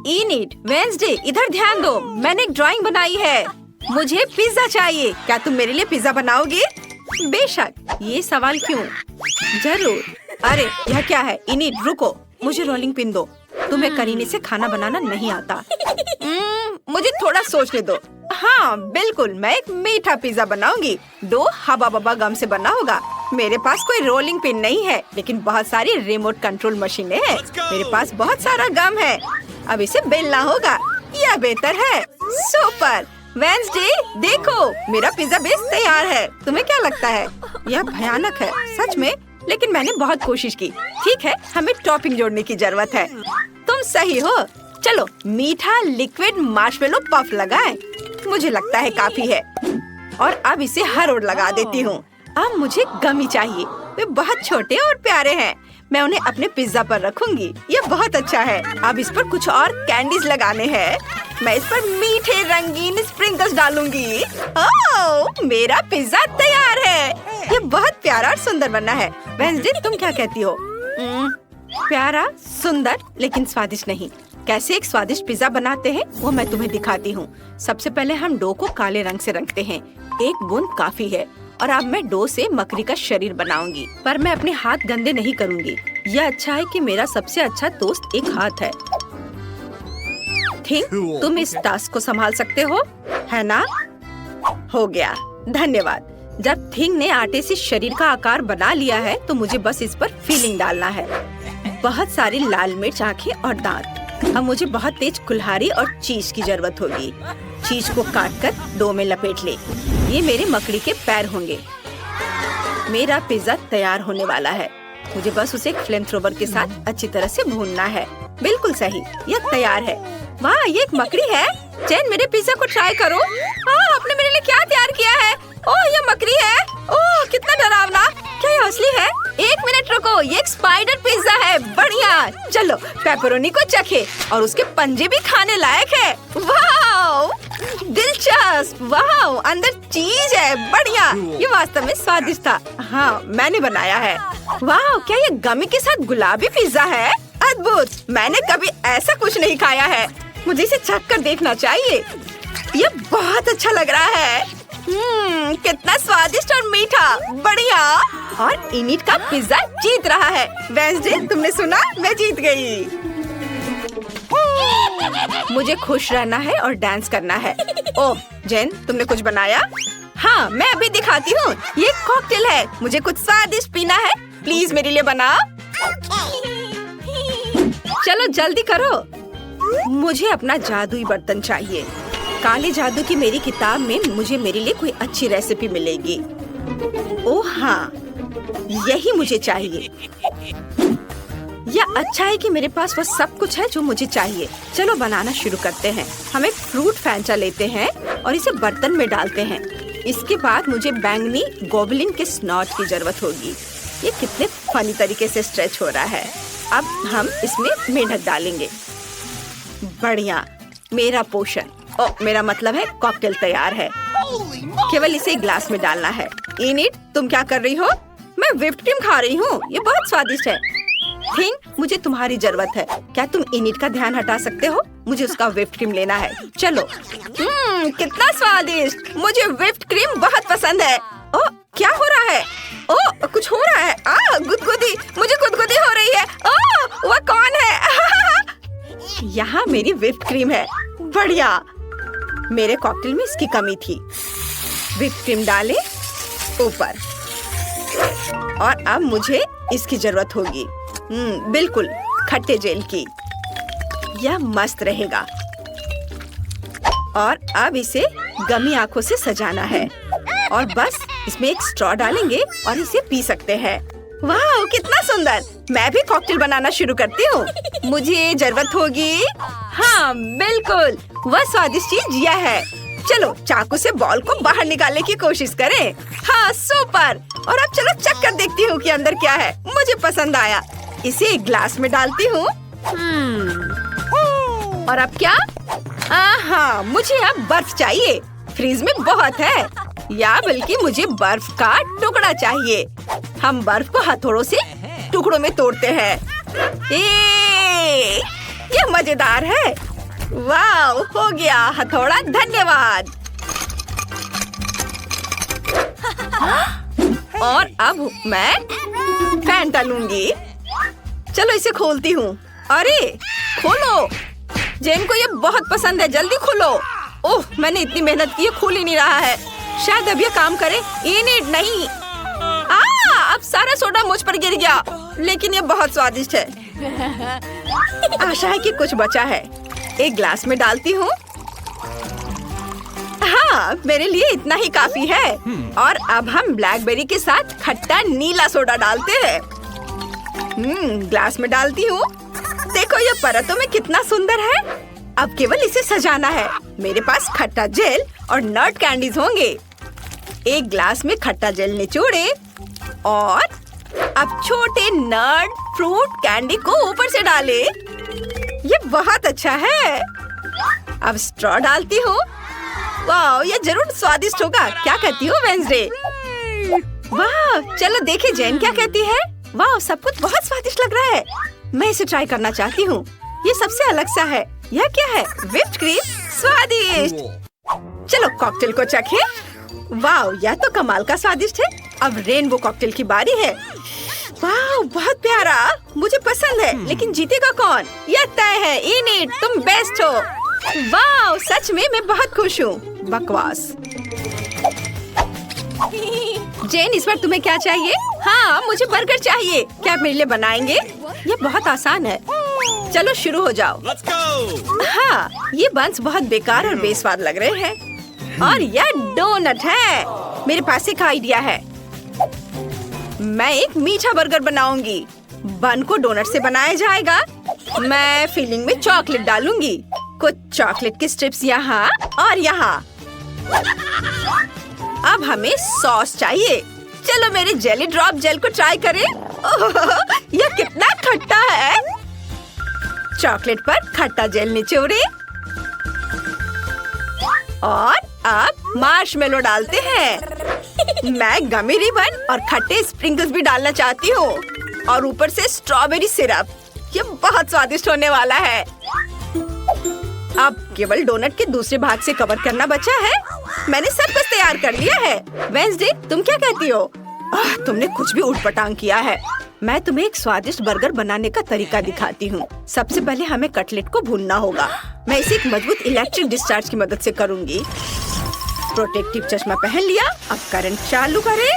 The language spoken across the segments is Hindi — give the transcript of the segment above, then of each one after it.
इनिट, वेंसडे, इधर ध्यान दो, मैंने एक ड्राइंग बनाई है। मुझे पिज्जा चाहिए, क्या तुम मेरे लिए पिज्जा बनाओगे? बेशक, ये सवाल क्यों? जरूर। अरे यह क्या है? इनिट रुको, मुझे रोलिंग पिन दो। तुम्हें करीने से खाना बनाना नहीं आता। मुझे थोड़ा सोचने दो। हाँ बिल्कुल, मैं एक मीठा पिज्जा बनाऊंगी। डो हवा बबा गम से बना होगा। मेरे पास कोई रोलिंग पिन नहीं है, लेकिन बहुत सारी रिमोट कंट्रोल मशीनें हैं। मेरे पास बहुत सारा गम है। अब इसे बेलना होगा, यह बेहतर है। सुपर। वेंसडे देखो, मेरा पिज्जा बेस तैयार है। तुम्हें क्या लगता है? यह भयानक है सच में, लेकिन मैंने बहुत कोशिश की। ठीक है, हमें टॉपिंग जोड़ने की जरूरत है। तुम सही हो। चलो मीठा लिक्विड मार्शमेलो पफ लगाएं। मुझे लगता है काफी है। और अब इसे हर ओर लगा देती हूँ। अब मुझे गमी चाहिए। वे बहुत छोटे और प्यारे हैं। मैं उन्हें अपने पिज्जा पर रखूंगी। ये बहुत अच्छा है। अब इस पर कुछ और कैंडीज लगाने हैं। मैं इस पर मीठे रंगीन स्प्रिंकल्स डालूंगी। ओह, मेरा पिज्जा तैयार है। ये बहुत प्यारा और सुंदर बना है। वेंसडे तुम क्या कहती हो? प्यारा, सुंदर, लेकिन स्वादिष्ट नहीं। कैसे एक स्वादिष्ट पिज्जा बनाते हैं वो मैं तुम्हें दिखाती हूँ। सबसे पहले हम डो को काले रंग से रंगते हैं। एक बूंद काफी है। और अब मैं डो से मकड़ी का शरीर बनाऊंगी, पर मैं अपने हाथ गंदे नहीं करूंगी। यह अच्छा है कि मेरा सबसे अच्छा दोस्त एक हाथ है। थिंग, तुम इस टास्क को संभाल सकते हो, है ना? हो गया, धन्यवाद। जब थिंग ने आटे से शरीर का आकार बना लिया है, तो मुझे बस इस पर फीलिंग डालना है। बहुत सारी लाल मिर्च, आँखें और दांत। अब मुझे बहुत तेज कुल्हाड़ी और चीज की जरूरत होगी। चीज को काटकर डो में लपेट ले। ये मेरे मकड़ी के पैर होंगे। मेरा पिज्जा तैयार होने वाला है। मुझे बस उसे एक फ्लेम थ्रोवर के साथ अच्छी तरह से भूनना है। बिल्कुल सही, यह तैयार है। वाह, ये एक मकड़ी है। चैन, मेरे पिज्जा को ट्राई करो। आपने मेरे लिए क्या तैयार किया है? ओह, ये मकड़ी है। ओह, कितना डरावना। क्या ये असली है? एक मिनट रुको, ये एक स्पाइडर पिज्जा है। बढ़िया। चलो पेपरोनी को चखे, और उसके पंजे भी खाने लायक है। वाह, दिलचस्प। वाह, अंदर चीज है। बढ़िया, ये वास्तव में स्वादिष्ट था। हाँ, मैंने बनाया है। वाह, क्या ये गमी के साथ गुलाबी पिज्जा है? अद्भुत, मैंने कभी ऐसा कुछ नहीं खाया है। मुझे इसे चख कर देखना चाहिए। ये बहुत अच्छा लग रहा है। कितना स्वादिष्ट और मीठा। बढ़िया। और इनिट का पिज्जा जीत रहा है। वेंसडे, तुमने सुना? मैं जीत गई। मुझे खुश रहना है और डांस करना है। ओह जेन, तुमने कुछ बनाया? हाँ, मैं अभी दिखाती हूँ। ये कॉकटेल है। मुझे कुछ स्वादिष्ट पीना है। प्लीज मेरे लिए बनाओ। चलो जल्दी करो। मुझे अपना जादुई बर्तन चाहिए। काले जादू की मेरी किताब में मुझे मेरे लिए कोई अच्छी रेसिपी मिलेगी। ओह हाँ, यही मुझे चाहिए। यह अच्छा है कि मेरे पास वह सब कुछ है जो मुझे चाहिए। चलो बनाना शुरू करते हैं। हम एक फ्रूट फैंचा लेते हैं और इसे बर्तन में डालते हैं। इसके बाद मुझे बैंगनी गोबलिन के स्नॉट की जरूरत होगी। ये कितने फनी तरीके से स्ट्रेच हो रहा है। अब हम इसमें मेंढक डालेंगे। बढ़िया, मेरा पोषण, मेरा मतलब है कॉकटेल तैयार है। केवल इसे ग्लास में डालना है। इनिट, तुम क्या कर रही हो? मैं व्हिप्ड क्रीम खा रही हूँ। ये बहुत स्वादिष्ट है। थिंग, मुझे तुम्हारी जरूरत है। क्या तुम इनिट का ध्यान हटा सकते हो? मुझे उसका व्हिप्ड क्रीम लेना है। चलो। कितना स्वादिष्ट। मुझे व्हिप्ड क्रीम बहुत पसंद है। ओह, क्या हो रहा है? ओह, कुछ हो रहा है। गुदगुदी, मुझे गुदगुदी हो रही है। ओह, वह कौन है? यहाँ मेरी व्हिप्ड क्रीम है। बढ़िया। मेरे कॉकटेल में इसकी कमी थी। व्हिप्ड क्रीम डालें ऊपर। और अब मुझे इसकी जरूरत होगी। बिल्कुल, खट्टे जेल की। यह मस्त रहेगा। और अब इसे गमी आंखों से सजाना है। और बस इसमें एक स्ट्रॉ डालेंगे और इसे पी सकते हैं। वाह, कितना सुंदर। मैं भी कॉकटेल बनाना शुरू करती हूँ। मुझे जरूरत होगी। हाँ बिल्कुल, वह स्वादिष्ट चीज यह है। चलो चाकू से बॉल को बाहर निकालने की कोशिश करें। हाँ सुपर। और अब चलो चख कर देखती हूँ कि अंदर क्या है। मुझे पसंद आया। इसे एक ग्लास में डालती हूँ। और अब क्या? हाँ, मुझे अब बर्फ चाहिए। फ्रीज में बहुत है, या बल्कि मुझे बर्फ का टुकड़ा चाहिए। हम बर्फ को हथौड़ों से टुकड़ों में तोड़ते हैं। ये मजेदार है। वाह, हो गया हथौड़ा, धन्यवाद। और अब मैं फैन डालूंगी। चलो इसे खोलती हूँ। अरे खोलो, जेन को ये बहुत पसंद है, जल्दी खोलो। ओह, मैंने इतनी मेहनत की है, खुल ही नहीं रहा है। शायद अब ये काम करे। इनिट नहीं। अब सारा सोडा मुझ पर गिर गया, लेकिन ये बहुत स्वादिष्ट है। आशा है कि कुछ बचा है। एक ग्लास में डालती हूँ। हाँ, मेरे लिए इतना ही काफी है। और अब हम ब्लैकबेरी के साथ खट्टा नीला सोडा डालते हैं। ग्लास में डालती हूँ। देखो ये परतों में कितना सुंदर है। अब केवल इसे सजाना है। मेरे पास खट्टा जेल और नट कैंडीज होंगे। एक ग्लास में खट्टा जेल निचोड़े और अब छोटे नट फ्रूट कैंडी को ऊपर से डाले। ये बहुत अच्छा है। अब स्ट्रॉ डालती हूँ। वाह, ये जरूर स्वादिष्ट होगा। क्या कहती हो वेंसडे? वाह, चलो देखे जेन क्या कहती है। वाह, सब कुछ बहुत स्वादिष्ट लग रहा है। मैं इसे ट्राई करना चाहती हूँ। ये सबसे अलग सा है। यह क्या है? व्हिप्ड क्रीम, स्वादिष्ट। चलो कॉकटेल को चखें। वाह, यह तो कमाल का स्वादिष्ट है। अब रेनबो कॉकटेल की बारी है। वाह, बहुत प्यारा, मुझे पसंद है। लेकिन जीतेगा कौन? यह तय है। इनिट, तुम बेस्ट हो। वाह, सच में मैं बहुत खुश हूँ। बकवास। जेन, इस बार तुम्हें क्या चाहिए? हाँ, मुझे बर्गर चाहिए। क्या आप मेरे लिए बनाएंगे? ये बहुत आसान है। चलो शुरू हो जाओ। हाँ, ये बंस बहुत बेकार और बेस्वाद लग रहे हैं। और यह डोनट है। मेरे पास एक आइडिया है। मैं एक मीठा बर्गर बनाऊंगी। बन को डोनट से बनाया जाएगा। मैं फिलिंग में चॉकलेट डालूंगी। कुछ चॉकलेट की स्ट्रिप्स यहाँ और यहाँ। अब हमें सॉस चाहिए। चलो मेरे जेली ड्रॉप जेल को ट्राई करें। यह कितना खट्टा है। चॉकलेट पर खट्टा जेल निचोड़े और अब मार्शमेलो डालते हैं। मैं गमी रिबन और खट्टे स्प्रिंकल्स भी डालना चाहती हूँ और ऊपर से स्ट्रॉबेरी सिरप। ये बहुत स्वादिष्ट होने वाला है। अब केवल डोनट के दूसरे भाग से कवर करना बचा है। मैंने सब कुछ तैयार कर लिया है। वेंसडे, तुम क्या कहती हो? तुमने कुछ भी उठपटांग किया है। मैं तुम्हें एक स्वादिष्ट बर्गर बनाने का तरीका दिखाती हूँ। सबसे पहले हमें कटलेट को भूनना होगा। मैं इसे एक मजबूत इलेक्ट्रिक डिस्चार्ज की मदद से करूँगी। प्रोटेक्टिव चश्मा पहन लिया। अब करंट चालू करें।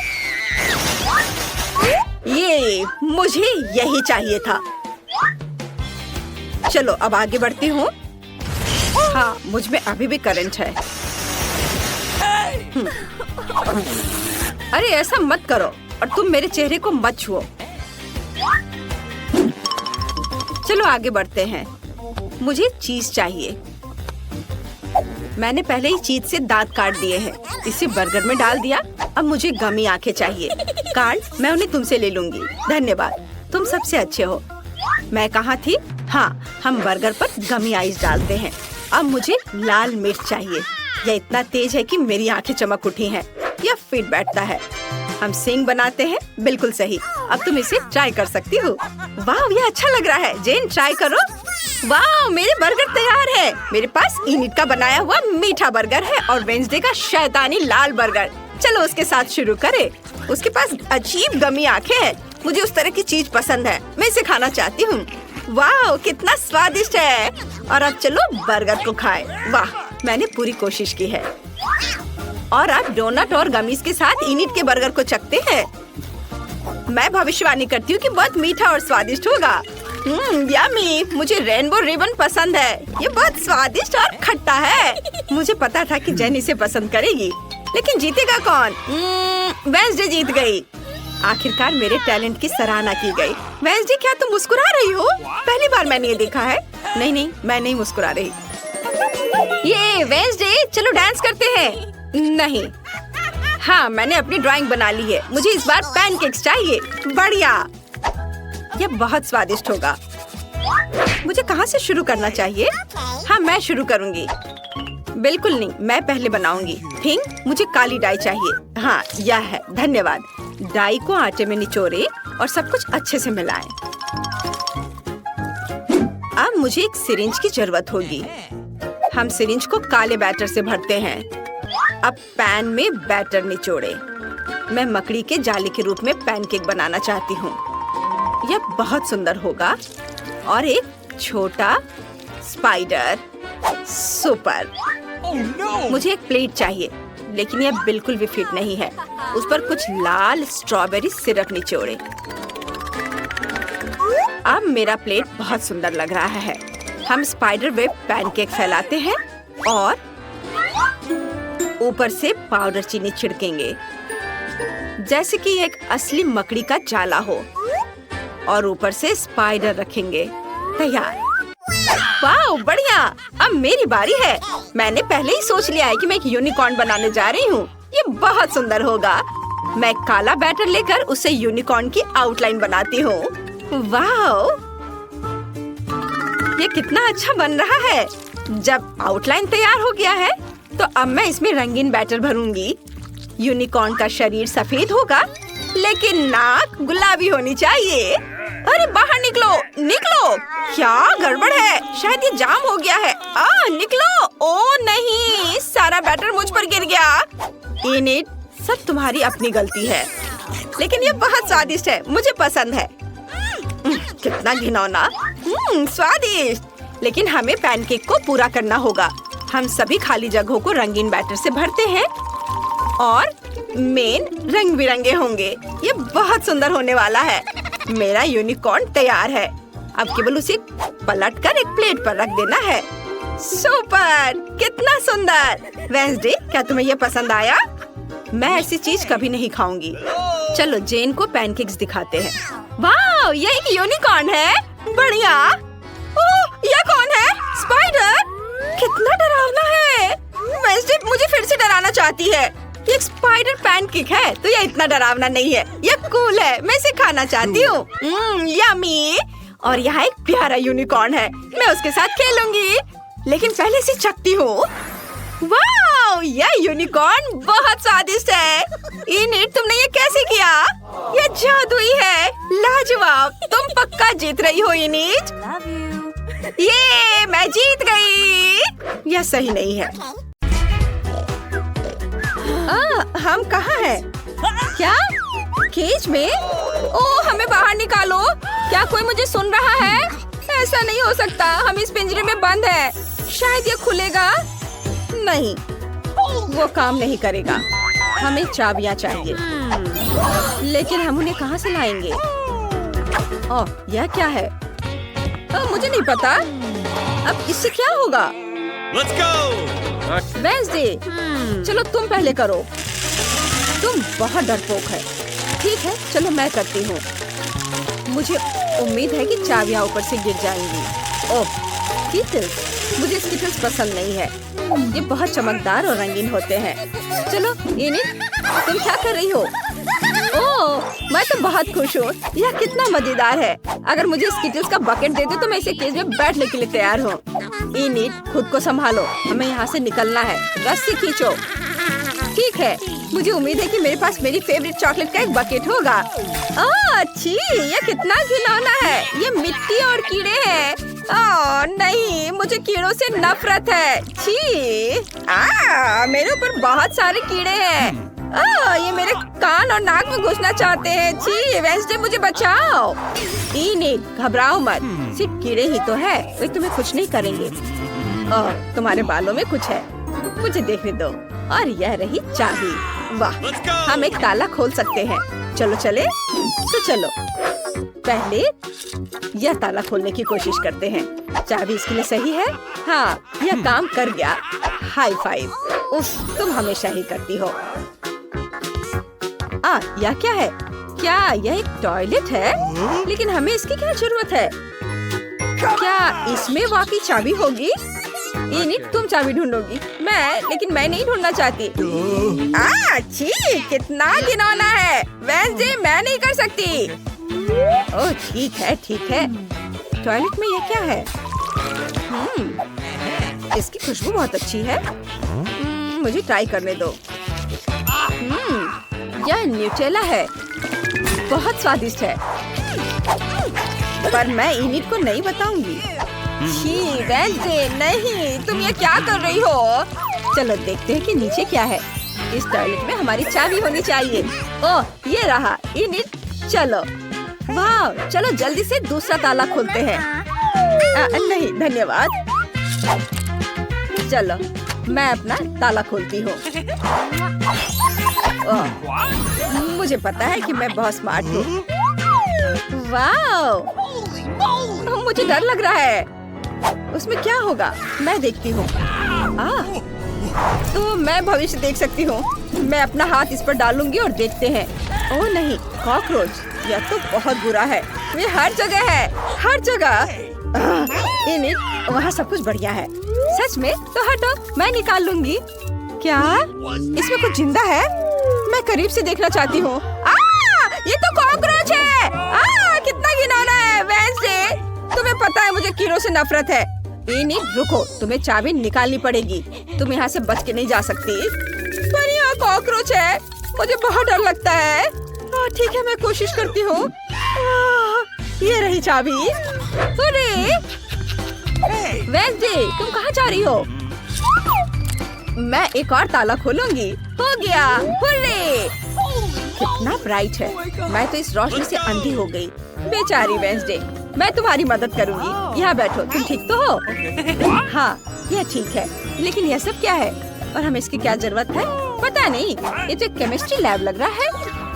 ये मुझे यही चाहिए था। चलो अब आगे बढ़ती हूँ। हाँ, मुझ में अभी भी करंट है। अरे ऐसा मत करो और तुम मेरे चेहरे को मत छुओ। चलो आगे बढ़ते हैं। मुझे चीज चाहिए। मैंने पहले ही चीज से दांत काट दिए हैं। इसे बर्गर में डाल दिया। अब मुझे गमी आंखें चाहिए। कार्ड मैं उन्हें तुमसे ले लूंगी। धन्यवाद, तुम सबसे अच्छे हो। मैं कहाँ थी? हाँ, हम बर्गर पर गमी आइस डालते हैं। अब मुझे लाल मिर्च चाहिए। यह इतना तेज है कि मेरी आंखें चमक उठी हैं। यह फिट बैठता है। हम सिंग बनाते हैं। बिल्कुल सही। अब तुम इसे ट्राई कर सकती हो। वाह, यह अच्छा लग रहा है। जेन, ट्राई करो। वाह, मेरे बर्गर तैयार है। मेरे पास इनिट का बनाया हुआ मीठा बर्गर है और वेंसडे का शैतानी लाल बर्गर। चलो उसके साथ शुरू करें। उसके पास अजीब गमी आंखें हैं। मुझे उस तरह की चीज पसंद है। मैं इसे खाना चाहती हूँ। वाह, कितना स्वादिष्ट है। और अब चलो बर्गर को खाएं। वाह, मैंने पूरी कोशिश की है। और अब डोनट और गमीज के साथ इनिट के बर्गर को चखते हैं। मैं भविष्यवाणी करती हूँ कि बहुत मीठा और स्वादिष्ट होगा। यम्मी, मुझे रेनबो रिबन पसंद है। ये बहुत स्वादिष्ट और खट्टा है। मुझे पता था कि जेन इसे पसंद करेगी, लेकिन जीतेगा कौन? वेंसडे जीत गई। आखिरकार मेरे टैलेंट की सराहना की गई। वेंसडे, क्या तुम मुस्कुरा रही हो? पहली बार मैंने ये देखा है। नहीं, मैं नहीं मुस्कुरा रही। ये वेंसडे, चलो डांस करते हैं। नहीं। हाँ, मैंने अपनी ड्राइंग बना ली है। मुझे इस बार पैनकेक्स चाहिए। बढ़िया, यह बहुत स्वादिष्ट होगा। मुझे कहाँ से शुरू करना चाहिए? हाँ, मैं शुरू करूँगी। बिल्कुल नहीं, मैं पहले बनाऊंगी। थिंग, मुझे काली डाई चाहिए। हाँ, यह है। धन्यवाद। डाई को आटे में निचोड़े और सब कुछ अच्छे से मिलाएं। अब अब मुझे एक सिरिंज की जरूरत होगी। हम सिरिंज को काले बैटर से भरते हैं। अब पैन में बैटर निचोड़े। मैं मकड़ी के जाली के रूप में पैनकेक बनाना चाहती हूँ। यह बहुत सुंदर होगा। और एक छोटा स्पाइडर। सुपर। मुझे एक प्लेट चाहिए, लेकिन यह बिल्कुल भी फिट नहीं है। उस पर कुछ लाल स्ट्रॉबेरी सिरप निचोड़े। अब मेरा प्लेट बहुत सुंदर लग रहा है। हम स्पाइडर वेब पैनकेक फैलाते हैं और ऊपर से पाउडर चीनी छिड़केंगे, जैसे कि एक असली मकड़ी का जाला हो। और ऊपर से स्पाइडर रखेंगे। तैयार। वाह, बढ़िया। अब मेरी बारी है। मैंने पहले ही सोच लिया है कि मैं एक यूनिकॉर्न बनाने जा रही हूँ। ये बहुत सुंदर होगा। मैं काला बैटर लेकर उसे यूनिकॉर्न की आउटलाइन बनाती हूँ। वाह, ये कितना अच्छा बन रहा है। जब आउटलाइन तैयार हो गया है, तो अब मैं इसमें रंगीन बैटर भरूंगी। यूनिकॉर्न का शरीर सफेद होगा, लेकिन नाक गुलाबी होनी चाहिए। अरे बाहर निकलो, निकलो। क्या गड़बड़ है? शायद ये जाम हो गया है। निकलो। ओ नहीं, सारा बैटर मुझ पर गिर गया। इनिट, सब तुम्हारी अपनी गलती है। लेकिन ये बहुत स्वादिष्ट है, मुझे पसंद है। कितना घिनौना। स्वादिष्ट। लेकिन हमें पैनकेक को पूरा करना होगा। हम सभी खाली जगहों को रंगीन बैटर से भरते हैं और मेन रंग बिरंगे होंगे। ये बहुत सुंदर होने वाला है। मेरा यूनिकॉर्न तैयार है। अब केवल उसे पलटकर एक प्लेट पर रख देना है। सुपर, कितना सुंदर। वेंसडे, क्या तुम्हें ये पसंद आया? मैं ऐसी चीज कभी नहीं खाऊंगी। चलो जेन को पैनकेक्स दिखाते हैं। वाह, ये एक यूनिकॉर्न है। बढ़िया। ओह, यह कौन है? स्पाइडर। कितना डरावना है। वेंसडे मुझे फिर से डराना चाहती है। ये एक स्पाइडर पैनकेक है, तो यह इतना डरावना नहीं है। यह कूल है। मैं इसे खाना चाहती हूँ। यम्मी। और यहाँ एक प्यारा यूनिकॉर्न है। मैं उसके साथ खेलूंगी, लेकिन पहले इसे चखती हूँ। वाह, यह यूनिकॉर्न बहुत स्वादिष्ट है। इनिट, तुमने ये कैसे किया? यह जादुई है। लाजवाब। तुम पक्का जीत रही हो इनिट। ये मैं जीत गई। यह सही नहीं है। हम कहाँ हैं? क्या केज में? ओह, हमें बाहर निकालो। क्या कोई मुझे सुन रहा है? ऐसा नहीं हो सकता। हम इस पिंजरे में बंद है। शायद ये खुलेगा। नहीं, वो काम नहीं करेगा। हमें चाबियां चाहिए, लेकिन हम उन्हें कहाँ से लाएंगे? ओह, यह क्या है? मुझे नहीं पता। अब इससे क्या होगा? Let's go! वेंसडे, चलो तुम पहले करो। तुम बहुत डरपोक है। ठीक है, चलो मैं करती हूँ। मुझे उम्मीद है कि चाबियां ऊपर से गिर जाएंगी। ओह, स्किटल्स। मुझे स्किटल्स पसंद नहीं है। ये बहुत चमकदार और रंगीन होते हैं। चलो इनिट, तुम क्या कर रही हो? ओह, मैं तो बहुत खुश हूँ। यह कितना मजेदार है। अगर मुझे स्किटल्स का बकेट दे दो तो मैं इसे केज में बैठने के लिए तैयार हूँ। इनिट, खुद को संभालो। हमें यहाँ से निकलना है। रस्सी खींचो। ठीक है, मुझे उम्मीद है कि मेरे पास मेरी फेवरेट चॉकलेट का एक बकेट होगा। अच्छी, ये कितना घिनौना है। ये मिट्टी और कीड़े हैं। ओह नहीं, मुझे कीड़ों से नफरत है। छी, मेरे ऊपर बहुत सारे कीड़े हैं। ये मेरे कान और नाक में घुसना चाहते हैं। छी, वेंसडे मुझे बचाओ। इनिट, घबराओ मत। सिर्फ कीड़े ही तो है, वे तुम्हें कुछ नहीं करेंगे। तुम्हारे बालों में कुछ है, मुझे देखने दो। और यह रही चाबी। वाह, हम एक ताला खोल सकते हैं। चलो चले। तो चलो पहले यह ताला खोलने की कोशिश करते हैं। चाबी इसके लिए सही है। हाँ, यह काम कर गया। High five. उफ, तुम हमेशा ही करती हो। यह क्या है? क्या यह एक टॉयलेट है? लेकिन हमें इसकी क्या जरूरत है? क्या इसमें वाकई चाबी होगी? इनिट, तुम चाबी ढूंढोगी। लेकिन मैं नहीं ढूंढना चाहती। छी, कितना घिनौना है। वेंसडे, मैं नहीं कर सकती। ओह ठीक है, ठीक है। टॉयलेट में ये क्या है? इसकी खुशबू बहुत अच्छी है। मुझे ट्राई करने दो। यह न्यूटेला है। बहुत स्वादिष्ट है। पर मैं इनिट को नहीं बताऊंगी। छी वेंसडे, नहीं, तुम ये क्या कर रही हो? चलो देखते हैं कि नीचे क्या है। इस टॉयलेट में हमारी चाबी होनी चाहिए। ओह, ये रहा। इनिट, चलो। वाह, चलो जल्दी से दूसरा ताला खोलते हैं। नहीं धन्यवाद। चलो मैं अपना ताला खोलती हूँ। मुझे पता है कि मैं बहुत स्मार्ट हूँ। वाह, मुझे डर लग रहा है। उसमें क्या होगा? मैं देखती हूँ। तो मैं भविष्य देख सकती हूँ। मैं अपना हाथ इस पर डालूंगी और देखते हैं। ओह नहीं, कॉकरोच, यह तो बहुत बुरा है। ये हर जगह है, हर जगह। इनिट, वहाँ सब कुछ बढ़िया है। सच में? तो हटो, मैं निकाल लूंगी। क्या इसमें कुछ जिंदा है? मैं करीब से देखना चाहती हूँ। ये तो कॉकरोच है। कितना घिनौना है। वेंसडे, तुम्हें पता है मुझे कीड़ों से नफरत है। इनिट, रुको, तुम्हें चाबी निकालनी पड़ेगी। तुम यहाँ से बच के नहीं जा सकती। पर यहाँ कॉकरोच है, मुझे बहुत डर लगता है। ठीक है, मैं कोशिश करती हूँ। ये रही चाबी। अरे वेंसडे, तुम कहाँ जा रही हो? मैं एक और ताला खोलूंगी। हो गया, हुर्रे! कितना ब्राइट है। मैं तो इस रोशनी से अंधी हो गई। बेचारी वेंसडे, मैं तुम्हारी मदद करूंगी। यहाँ बैठो। तुम ठीक तो हो? हाँ, यह ठीक है। लेकिन यह सब क्या है और हमें इसकी क्या जरूरत है? पता नहीं। ये तो केमिस्ट्री लैब लग रहा है।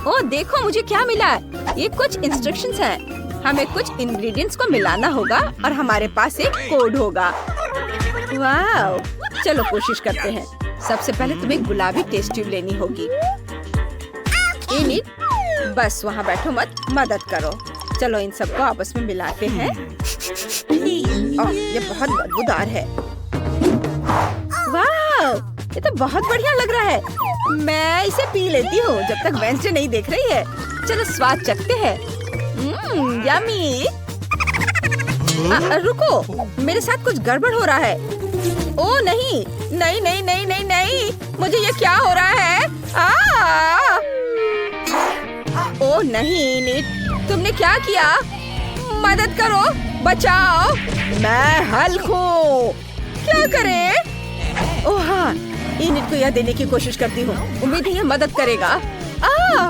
ओह देखो, मुझे क्या मिला। ये कुछ इंस्ट्रक्शंस हैं। हमें कुछ इंग्रेडिएंट्स को मिलाना होगा और हमारे पास एक कोड होगा। वाह, चलो कोशिश करते हैं। सबसे पहले तुम्हें गुलाबी टेस्ट ट्यूब लेनी होगी। इनिट, बस वहाँ बैठो मत, मदद करो। चलो इन सबको आपस में मिलाते हैं। ये बहुत बदबूदार है। वाह, ये तो बहुत बढ़िया लग रहा है। मैं इसे पी लेती हूँ जब तक वेंसडे नहीं देख रही है। चलो स्वाद चखते हैं। यम्मी। रुको, मेरे साथ कुछ गड़बड़ हो रहा है। ओह नहीं, नहीं नहीं नहीं नहीं नहीं, मुझे ये क्या हो रहा है? ओह नहीं निट, तुमने क्या किया? मदद करो, बचाओ। मैं हल्क हूँ। क्या करें? ओह हाँ, इनिट को यह देने की कोशिश करती हूँ। उम्मीद है ये मदद करेगा।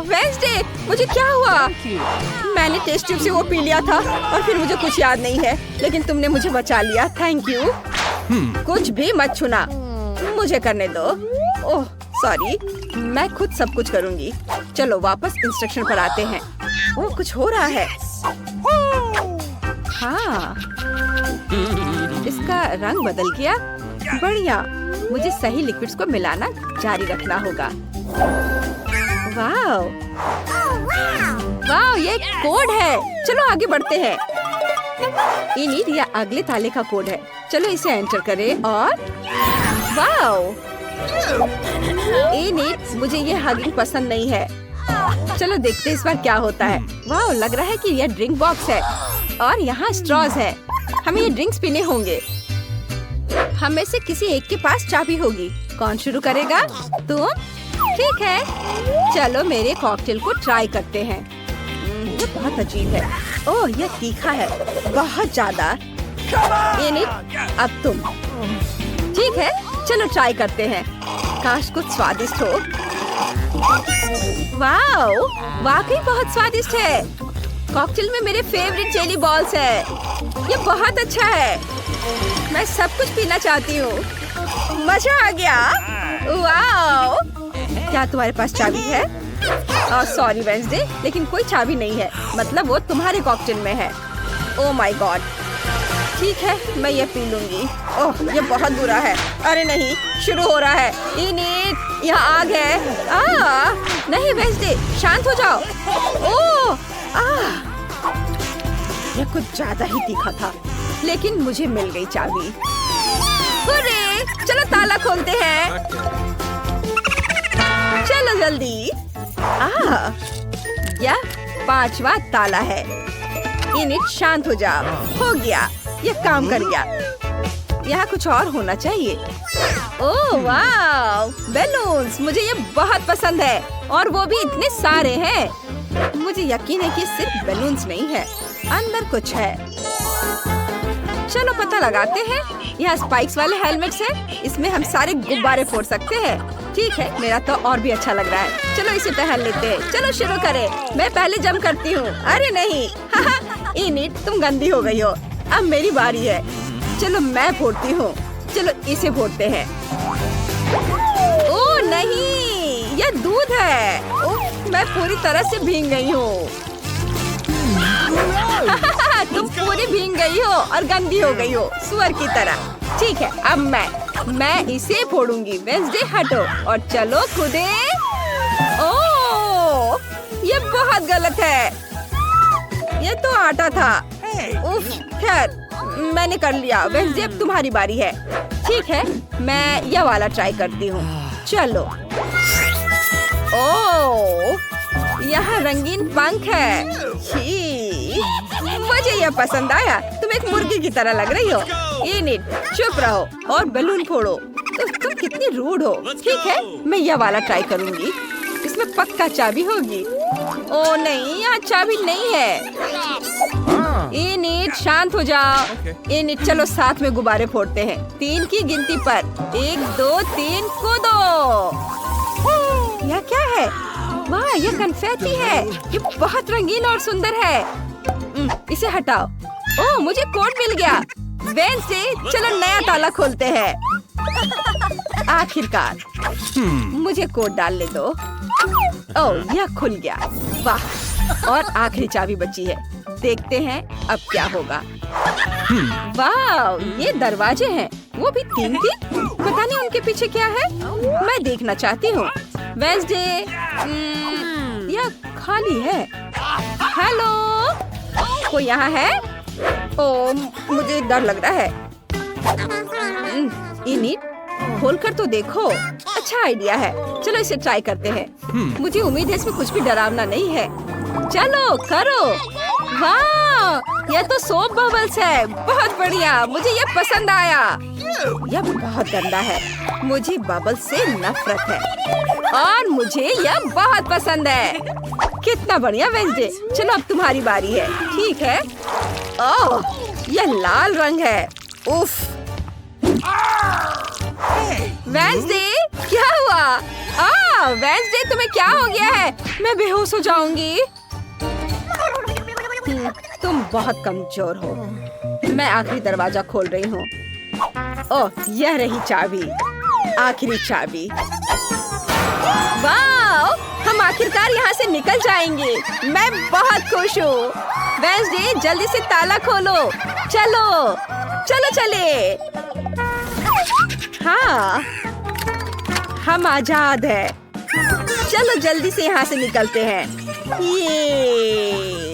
वेंसडे, मुझे क्या हुआ? मैंने टेस्ट ट्यूब से वो पी लिया था और फिर मुझे कुछ याद नहीं है, लेकिन तुमने मुझे बचा लिया। Thank you. कुछ भी मत छूना, मुझे करने दो। ओह सॉरी, मैं खुद सब कुछ करूँगी। चलो वापस इंस्ट्रक्शन पर आते हैं। ओह कुछ हो रहा है। हाँ, इसका रंग बदल गया। बढ़िया, मुझे सही लिक्विड्स को मिलाना जारी रखना होगा। वाव, वाव, ये कोड है। चलो आगे बढ़ते हैं। इनिट या अगले ताले का कोड है। चलो इसे एंटर करें और वाव, इनिट, मुझे ये हगिंग पसंद नहीं है। चलो देखते हैं इस बार क्या होता है। वाव, लग रहा है कि यह ड्रिंक बॉक्स है और यहाँ स्ट्रॉज है। हमें ये ड्रिंक्स पीने होंगे। हम में से किसी एक के पास चाबी होगी। कौन शुरू करेगा? तुम? ठीक है, चलो मेरे कॉकटेल को ट्राई करते हैं। ये बहुत अजीब है। ओह यह तीखा है, बहुत ज्यादा। इनिट, अब तुम। ठीक है, चलो ट्राई करते हैं। काश कुछ स्वादिष्ट हो। वाओ, वाकई बहुत स्वादिष्ट है। कॉकटेल में मेरे फेवरेट जेली बॉल्स है। ये बहुत अच्छा है। मैं सब कुछ पीना चाहती हूँ। मजा आ गया। वाओ, क्या तुम्हारे पास चाबी है? सॉरी वेंसडे, लेकिन कोई चाबी नहीं है। मतलब वो तुम्हारे कॉकटेल में है। Oh my God. ठीक है, मैं ये पी लूंगी। ओह ये बहुत बुरा है। अरे नहीं, शुरू हो रहा है। इनिट, यहाँ आग है। नहीं वेंसडे, शांत हो जाओ। ओह ये कुछ ज्यादा ही तीखा था, लेकिन मुझे मिल गई चाबी। अरे चलो ताला खोलते हैं। चलो जल्दी। यह 5वां ताला है। इनिट शांत हो जाओ। हो गया, ये काम कर गया। यहाँ कुछ और होना चाहिए। ओह वाह, बैलून्स, मुझे ये बहुत पसंद है और वो भी इतने सारे हैं। मुझे यकीन है कि सिर्फ बैलून्स नहीं है, अंदर कुछ है। चलो पता लगाते हैं। यहाँ स्पाइक्स वाले हेलमेट्स हैं, इसमें हम सारे गुब्बारे फोड़ सकते हैं। ठीक है, मेरा तो और भी अच्छा लग रहा है। चलो इसे पहन लेते हैं। चलो शुरू करें। मैं पहले जंप करती हूँ। अरे नहीं, इनिट तुम गंदी हो गई हो। अब मेरी बारी है। चलो मैं फोड़ती हूँ। चलो इसे फोड़ते हैं। ओह नहीं, यह दूध है। ओह, मैं पूरी तरह से भीग गई हूँ। तुम पूरी भीग गई हो और गंदी हो गई हो, सुअर की तरह। ठीक है, अब मैं इसे फोड़ूंगी। वेंसडे हटो और चलो कूदे। ओह, ये बहुत गलत है। ये तो आटा था। उफ, खैर मैंने कर लिया। वेंसडे अब तुम्हारी बारी है। ठीक है, मैं यह वाला ट्राई करती हूँ। चलो। ओह, यहाँ रंगीन पंख है। छी, मुझे यह पसंद आया। तुम एक मुर्गी की तरह लग रही हो। इनिट चुप रहो और बैलून फोड़ो। तुम कितनी रूड हो। ठीक है, मैं यह वाला ट्राई करूंगी। इसमें पक्का चाबी होगी। ओ नहीं, यहाँ चाबी नहीं है। इनिट शांत हो जाओ। इनिट चलो साथ में गुब्बारे फोड़ते हैं। 3 की गिनती पर 1 2 3 कूदो। यह क्या है? वाह, यह कन्फेटी है। ये बहुत रंगीन और सुंदर है। इसे हटाओ। ओह, मुझे कोड मिल गया। वेंसडे चलो नया ताला खोलते हैं। आखिरकार मुझे कोड डालने दो। ओह, यह खुल गया। वाह, और आखिरी चाबी बची है। देखते हैं अब क्या होगा। वाह, ये दरवाजे हैं, वो भी 3। पता नहीं उनके पीछे क्या है। मैं देखना चाहती हूँ। वेंसडे, यह खाली है। हेलो, कोई यहाँ है? ओह, मुझे डर लग रहा है। इनिट खोलकर तो देखो। अच्छा आइडिया है। चलो इसे ट्राई करते हैं। मुझे उम्मीद है इसमें कुछ भी डरावना नहीं है। चलो करो। वाह, यह तो सोप बबल्स है। बहुत बढ़िया, मुझे यह पसंद आया। यह बहुत गंदा है। मुझे बबल्स से नफरत है और मुझे यह बहुत पसंद है। कितना बढ़िया वेंसडे। चलो अब तुम्हारी बारी है। ठीक है। ओह, यह लाल रंग है। उफ। वेंसडे, क्या हुआ? वेंसडे, तुम्हें क्या हो गया है? मैं बेहोश हो जाऊंगी। तुम बहुत कमजोर हो। मैं आखिरी दरवाजा खोल रही हूँ। ओह, यह रही चाबी। आखिरी चाबी। वाह, हम आखिरकार यहाँ से निकल जाएंगे। मैं बहुत खुश हूँ। वेंसडे, जल्दी से ताला खोलो। चलो चलो चले। हाँ, हम आजाद हैं। चलो जल्दी से यहाँ से निकलते हैं। ये